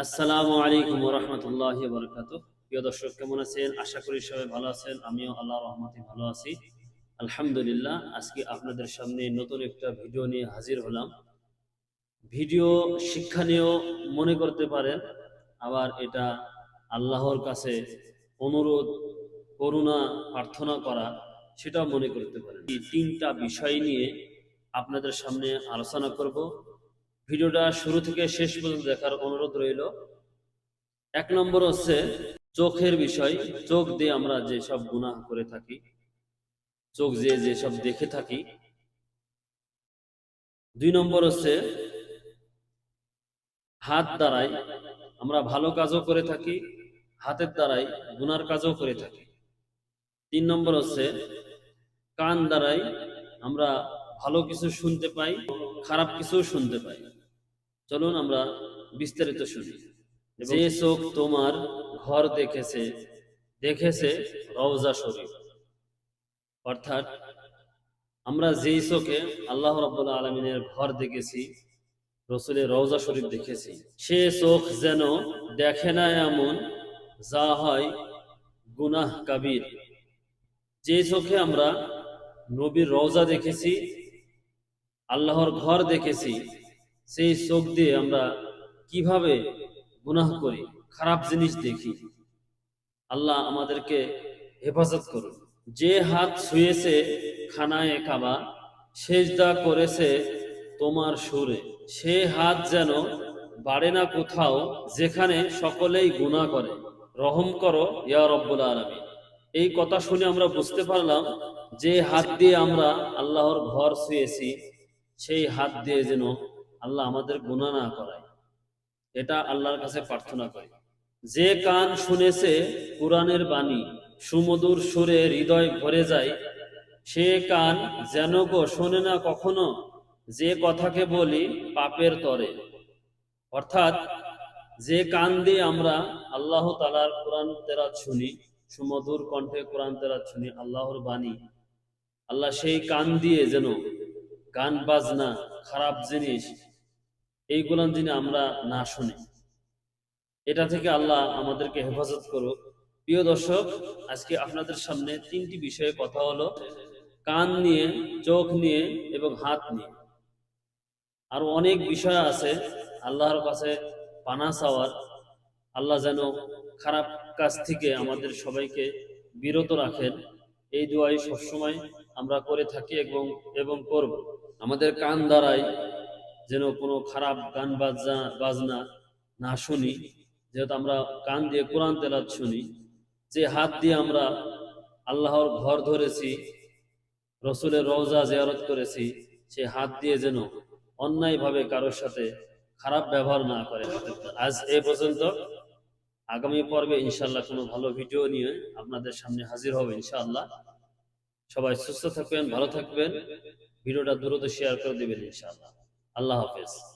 আসসালামু আলাইকুম ওয়া রাহমাতুল্লাহি ওয়া বারাকাতুহু। প্রিয় দর্শক, কেমন আছেন? আশা করি সবাই ভালো আছেন। আমিও আল্লাহর রহমতে ভালো আছি, আলহামদুলিল্লাহ। আজকে আপনাদের সামনে নতুন একটা ভিডিও নিয়ে হাজির হলাম। ভিডিও শিক্ষণীয় মনে করতে পারেন, আবার এটা আল্লাহর কাছে অনুরোধ, করুণা প্রার্থনা করা, সেটাও মনে করতে পারেন। এই তিনটা বিষয় নিয়ে আপনাদের সামনে আলোচনা করব। ভিডিওটা শুরু থেকে শেষ পর্যন্ত দেখার অনুরোধ রইল। এক নম্বর হচ্ছে চোখের বিষয়। চোখ দিয়ে আমরা যেসব গুনাহ করে থাকি, চোখ দিয়ে যেসব দেখে থাকি। দুই নম্বর হচ্ছে হাত দ্বারাই আমরা ভালো কাজও করে থাকি, হাতের দ্বারাই গুনার কাজও করে থাকি। তিন নম্বর হচ্ছে কান দ্বারাই আমরা ভালো কিছু শুনতে পাই, খারাপ কিছু শুনতে পাই। চলুন আমরা বিস্তারিত শুনি। যে চোখ তোমার ঘর দেখেছে, দেখেছে রওজা শরীফ। অর্থাৎ আমরা যেই চোখে আল্লাহ রাব্বুল আলামিনের ঘর দেখেছি, রসুলের রওজা শরীফ দেখেছি, সে চোখ যেন দেখে না এমন যা হয় গুনাহ কাবীর। যে চোখে আমরা নবীর রওজা দেখেছি, আল্লাহর ঘর দেখেছি, সেই চোখ দিয়ে আমরা কিভাবে গুনাহ করি, খারাপ জিনিস দেখি। আল্লাহ আমাদেরকে হেফাজত করুন। যে হাত ছুঁয়েছে খানায়ে কাবা, সেজদা করেছে তোমার সুরে, সে হাত যেন বাড়ে না কোথাও যেখানে সকলেই গুনাহ করে। রহম করো ইয়া রব্বুল আলামিন। এই কথা শুনে আমরা বুঝতে পারলাম যে হাত দিয়ে আমরা আল্লাহর ঘর ছুঁয়েছি, সেই হাত দিয়ে যেন আল্লাহ আমাদের গুনাহ না করায়, এটা আল্লাহর কাছে প্রার্থনা করি। যে কান শুনেছে কুরআনের বাণী, সুমধুর সুরে হৃদয় ভরে যায়, সে কান যেন গো শোনে না কখনো যে কথাকে বলি পাপের তরে। অর্থাৎ যে কান দিয়ে আমরা আল্লাহ তাআলার কোরআন তেলাওয়াত শুনি, সুমধুর কণ্ঠে কোরআন তেলাওয়াত শুনি, আল্লাহর বাণী, আল্লাহ সেই কান দিয়ে যেন গান বাজনা, খারাপ জিনিস, এইগুলো যেন আমরা না শুনি, এটা থেকে আল্লাহ আমাদেরকে হেফাজত করুক। প্রিয় দর্শক, আজকে আপনাদের সামনে তিনটি বিষয়ে কথা হলো: কান নিয়ে, চোখ নিয়ে এবং হাত নিয়ে। আরো অনেক বিষয় আছে আল্লাহর কাছে পানা চাওয়ার। আল্লাহ যেন খারাপ কাজ থেকে আমাদের সবাইকে বিরত রাখেন, এই দোয়াই সবসময় আমরা করে থাকি এবং এবং করব। আমাদের কান দ্বারাই যেন কোনো খারাপ গান বাজনা না শুনি, যেহেতু আমরা কান দিয়ে কোরআন তেলাওয়াত শুনি। যে হাত দিয়ে আমরা আল্লাহর ঘর ধরেছি, রসুলের রওজা জিয়ারত করেছি, সে হাত দিয়ে যেন অন্যায়ভাবে কারোর সাথে খারাপ ব্যবহার না করে। আজ এ পর্যন্ত। আগামী পর্বে ইনশাআল্লাহ কোনো ভালো ভিডিও নিয়ে আপনাদের সামনে হাজির হবে ইনশাআল্লাহ। সবাই সুস্থ থাকবেন, ভালো থাকবেন। ভিডিওটা দ্রুত শেয়ার করে দিবেন ইনশাআল্লাহ। আল্লাহ হাফেজ।